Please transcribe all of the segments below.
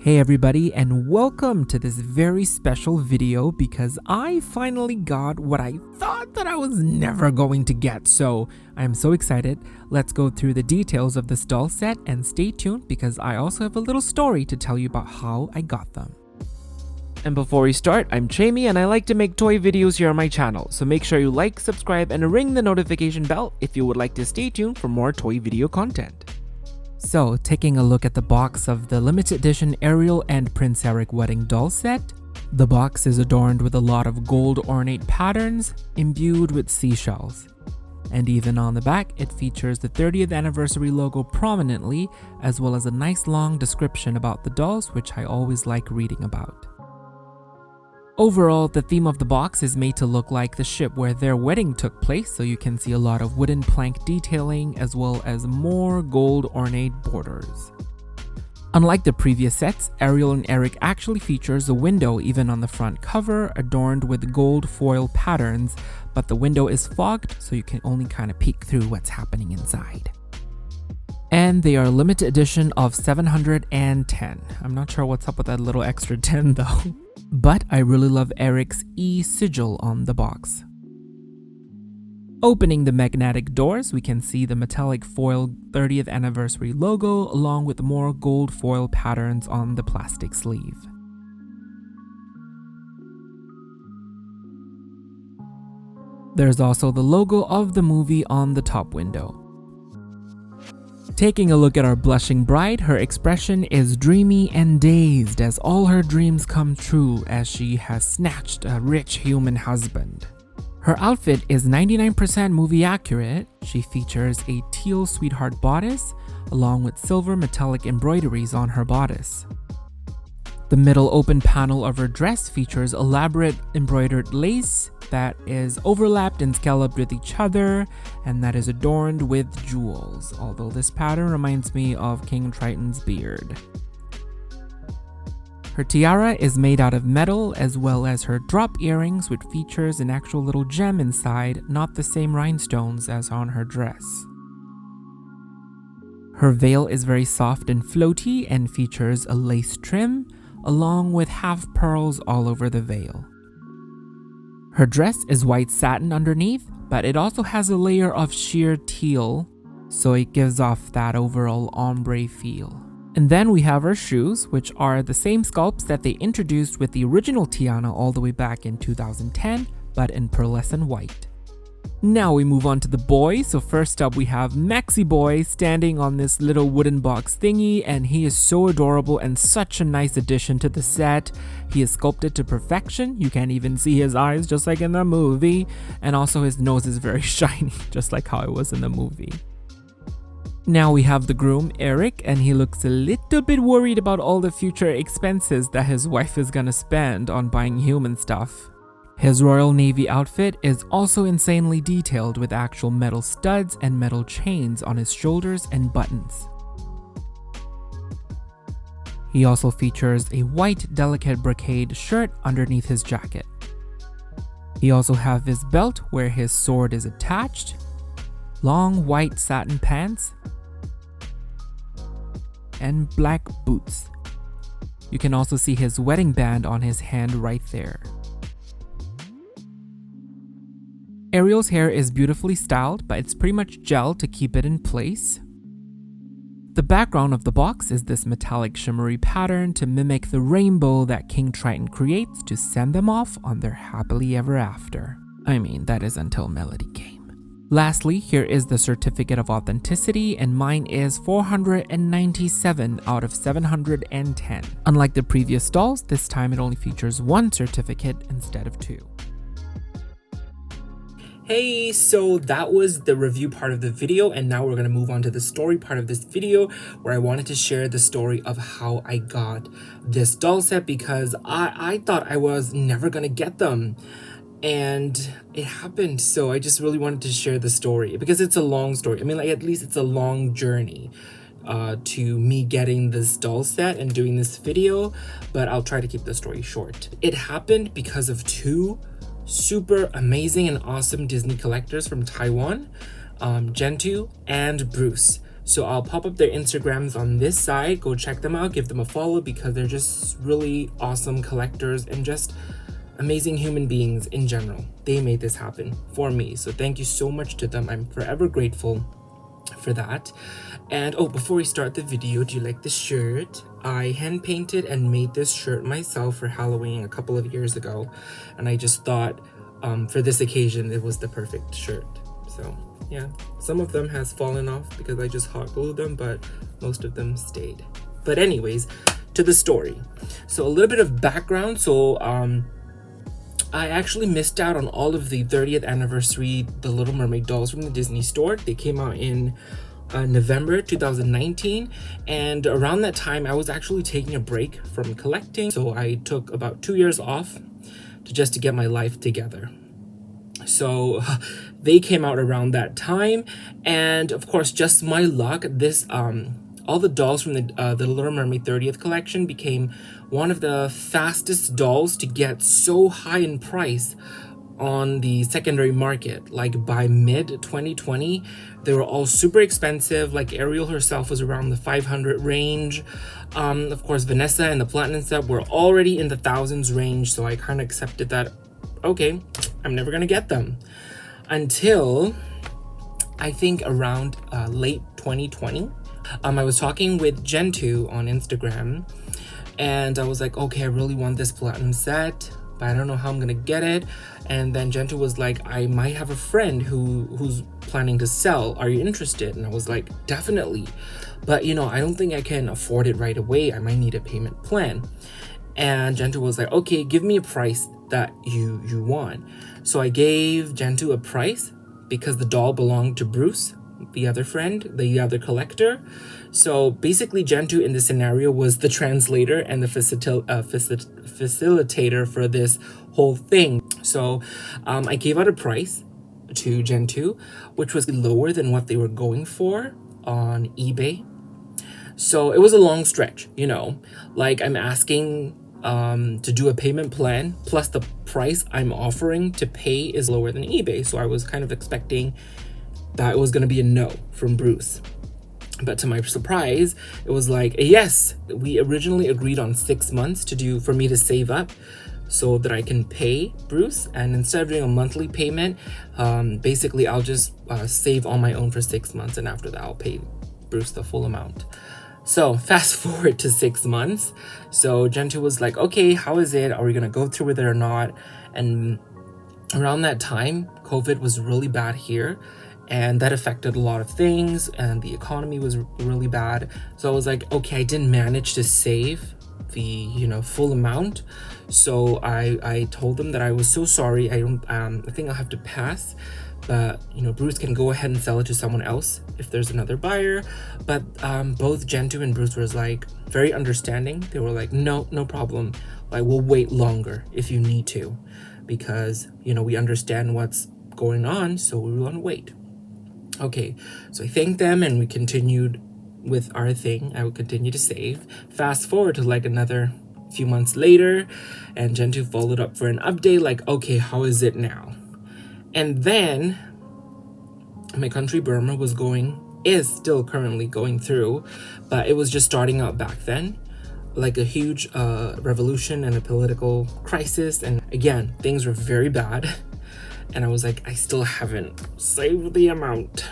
Hey everybody, and welcome to this very special video because I finally got what I thought that I was never going to get. So I'm so excited. Let's go through the details of this doll set and stay tuned because I also have a little story to tell you about how I got them. And before we start, I'm Chaymie and I like to make toy videos here on my channel. So make sure you like, subscribe, and ring the notification bell if you would like to stay tuned for more toy video content. So, taking a look at the box of the limited edition Ariel and Prince Eric wedding doll set, the box is adorned with a lot of gold ornate patterns imbued with seashells. And even on the back, it features the 30th anniversary logo prominently, as well as a nice long description about the dolls, which I always like reading about. Overall, the theme of the box is made to look like the ship where their wedding took place, so you can see a lot of wooden plank detailing as well as more gold ornate borders. Unlike the previous sets, Ariel and Eric actually features a window even on the front cover adorned with gold foil patterns, but the window is fogged so you can only kind of peek through what's happening inside. And they are limited edition of 710. I'm not sure what's up with that little extra 10 though. But I really love Eric's E sigil on the box. Opening the magnetic doors, we can see the metallic foil 30th anniversary logo along with more gold foil patterns on the plastic sleeve. There's also the logo of the movie on the top window. Taking a look at our blushing bride, her expression is dreamy and dazed as all her dreams come true as she has snatched a rich human husband. Her outfit is 99% movie accurate. She features a teal sweetheart bodice along with silver metallic embroideries on her bodice. The middle open panel of her dress features elaborate embroidered lace that is overlapped and scalloped with each other and that is adorned with jewels, although this pattern reminds me of King Triton's beard. Her tiara is made out of metal as well as her drop earrings, which features an actual little gem inside, not the same rhinestones as on her dress. Her veil is very soft and floaty and features a lace trim along with half pearls all over the veil. Her dress is white satin underneath, but it also has a layer of sheer teal, so it gives off that overall ombre feel. And then we have her shoes, which are the same sculpts that they introduced with the original Tiana all the way back in 2010, but in pearlescent white. Now we move on to the boy. So first up we have Maxi Boy standing on this little wooden box thingy, and he is so adorable and such a nice addition to the set. He is sculpted to perfection. You can even see his eyes just like in the movie, and also his nose is very shiny just like how it was in the movie. Now we have the groom, Eric, and he looks a little bit worried about all the future expenses that his wife is gonna spend on buying human stuff. His Royal Navy outfit is also insanely detailed with actual metal studs and metal chains on his shoulders and buttons. He also features a white delicate brocade shirt underneath his jacket. He also has his belt where his sword is attached, long white satin pants, and black boots. You can also see his wedding band on his hand right there. Ariel's hair is beautifully styled, but it's pretty much gel to keep it in place. The background of the box is this metallic shimmery pattern to mimic the rainbow that King Triton creates to send them off on their happily ever after. I mean, that is until Melody came. Lastly, here is the certificate of authenticity, and mine is 497 out of 710. Unlike the previous dolls, this time it only features one certificate instead of two. Hey, so that was the review part of the video, and now we're going to move on to the story part of this video where I wanted to share the story of how I got this doll set because I thought I was never going to get them, and it happened. So I just really wanted to share the story because it's a long story. I mean, like, at least it's a long journey to me getting this doll set and doing this video, but I'll try to keep the story short. It happened because of two super amazing and awesome Disney collectors from Taiwan, Gentoo and Bruce. So I'll pop up their Instagrams on this side. Go check them out, give them a follow, because they're just really awesome collectors and just amazing human beings in general. They made this happen for me. So thank you so much to them. I'm forever grateful for that. And oh, before we start the video, do you like this shirt? I hand painted and made this shirt myself for Halloween a couple of years ago, and I just thought for this occasion it was the perfect shirt. So yeah, some of them has fallen off because I just hot glued them, but most of them stayed. But anyways, to the story. So a little bit of background. So I actually missed out on all of the 30th anniversary The Little Mermaid dolls from the Disney store. They came out in November 2019, and around that time I was actually taking a break from collecting. So I took about 2 years off to get my life together. So they came out around that time, and of course, just my luck, this all the dolls from the Little Mermaid 30th collection became one of the fastest dolls to get so high in price on the secondary market. Like by mid 2020, they were all super expensive. Like Ariel herself was around the 500 range. Of course, Vanessa and the Platinum set were already in the thousands range, so I kind of accepted that, okay, I'm never gonna get them. Until I think around late 2020. I was talking with Gentoo on Instagram, and I was like, okay, I really want this platinum set, but I don't know how I'm gonna get it. And then Gentoo was like, I might have a friend who's planning to sell. Are you interested? And I was like, definitely. But you know, I don't think I can afford it right away. I might need a payment plan. And Gentoo was like, okay, give me a price that you want. So I gave Gentoo a price because the doll belonged to Bruce, the other friend, the other collector. So basically Gentoo in this scenario was the translator and the facilitator for this whole thing. So I gave out a price to Gentoo, which was lower than what they were going for on eBay. So it was a long stretch, you know, like I'm asking to do a payment plan, plus the price I'm offering to pay is lower than eBay. So I was kind of expecting that it was going to be a no from Bruce. But to my surprise, it was like, yes. We originally agreed on 6 months for me to save up so that I can pay Bruce. And instead of doing a monthly payment, basically I'll just save on my own for 6 months. And after that, I'll pay Bruce the full amount. So fast forward to 6 months. So Gentoo was like, okay, how is it? Are we going to go through with it or not? And around that time, COVID was really bad here. And that affected a lot of things, and the economy was really bad. So I was like, okay, I didn't manage to save the full amount. So I told them that I was so sorry. I think I'll have to pass. But Bruce can go ahead and sell it to someone else if there's another buyer. But both Gentoo and Bruce was like very understanding. They were like, no problem. Like, we'll wait longer if you need to, because we understand what's going on, so we want to wait. Okay, so I thanked them and we continued with our thing. I would continue to save. Fast forward to like another few months later, and Gentoo followed up for an update like, okay, how is it now? And then my country, Burma, is still currently going through, but it was just starting out back then, like a huge revolution and a political crisis. And again, things were very bad. And I was like, I still haven't saved the amount.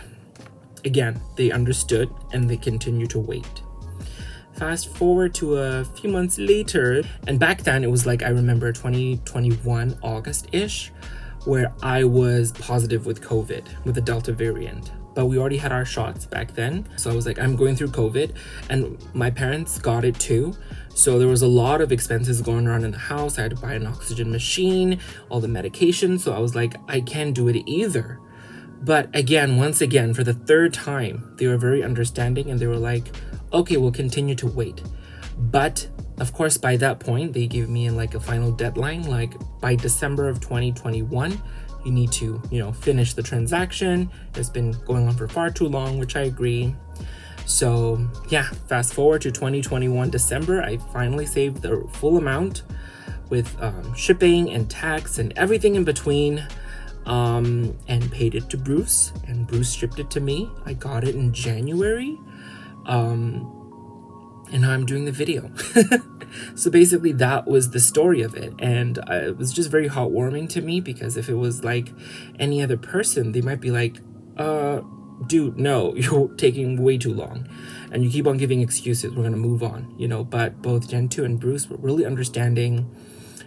Again, they understood and they continue to wait. Fast forward to a few months later, and back then it was like, I remember 2021 August-ish, where I was positive with COVID, with the Delta variant. But we already had our shots back then. So I was like, I'm going through COVID, and my parents got it too. So there was a lot of expenses going around in the house. I had to buy an oxygen machine, all the medication. So I was like, I can't do it either. But again, once again, for the third time, they were very understanding, and they were like, okay, we'll continue to wait. But of course, by that point, they gave me like a final deadline, like by December of 2021, you need to, finish the transaction. It's been going on for far too long, which I agree. So yeah, fast forward to 2021 December, I finally saved the full amount with shipping and tax and everything in between. and paid it to Bruce, and Bruce shipped it to me. I got it in January, and now I'm doing the video. So basically that was the story of it, and it was just very heartwarming to me, because if it was like any other person, they might be like, dude, no, you're taking way too long and you keep on giving excuses, we're gonna move on, you know. But both Gen 2 and Bruce were really understanding,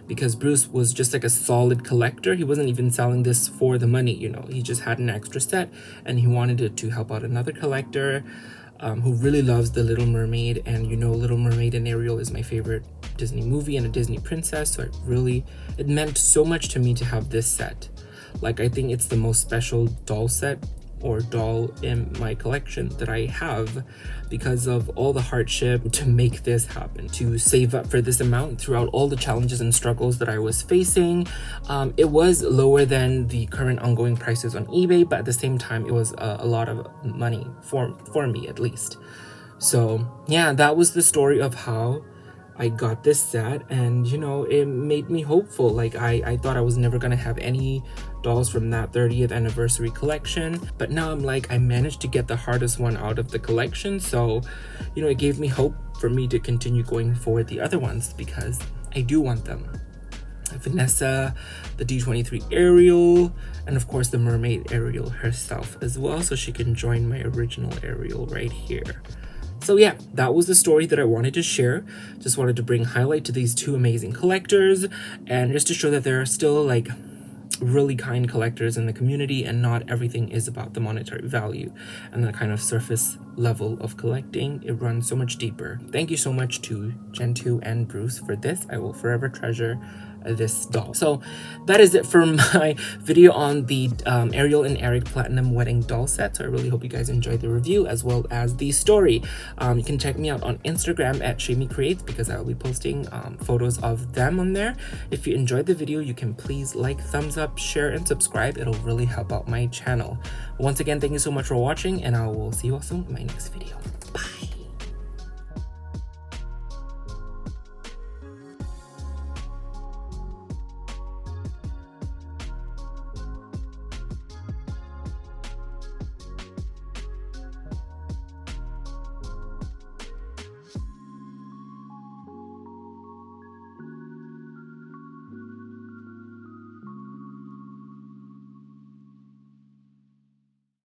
because Bruce was just like a solid collector. He wasn't even selling this for the money, you know. He just had an extra set and he wanted it to help out another collector who really loves the Little Mermaid. And you know, Little Mermaid and Ariel is my favorite Disney movie and a Disney princess, so it meant so much to me to have this set. Like, I think it's the most special doll set or doll in my collection that I have, because of all the hardship to make this happen, to save up for this amount throughout all the challenges and struggles that I was facing. It was lower than the current ongoing prices on eBay, but at the same time, it was a lot of money for me, at least. So yeah, that was the story of how I got this set, and you know, it made me hopeful. Like, I thought I was never gonna have any dolls from that 30th anniversary collection, but now I'm like, I managed to get the hardest one out of the collection. So you know, it gave me hope for me to continue going for the other ones, because I do want them. Vanessa, the D23 Ariel, and of course the mermaid Ariel herself as well, so she can join my original Ariel right here. So yeah, that was the story that I wanted to share. Just wanted to bring highlight to these two amazing collectors, and just to show that there are still like really kind collectors in the community, and not everything is about the monetary value and the kind of surface level of collecting. It runs so much deeper. Thank you so much to Gen 2 and Bruce for this. I will forever treasure this doll. So that is it for my video on the Ariel and Eric Platinum Wedding doll set. So I really hope you guys enjoyed the review as well as the story. You can check me out on Instagram at Chaymie Creates, because I will be posting photos of them on there. If you enjoyed the video, you can please like, thumbs up, share, and subscribe. It'll really help out my channel. Once again, thank you so much for watching, and I will see you all soon in my next video.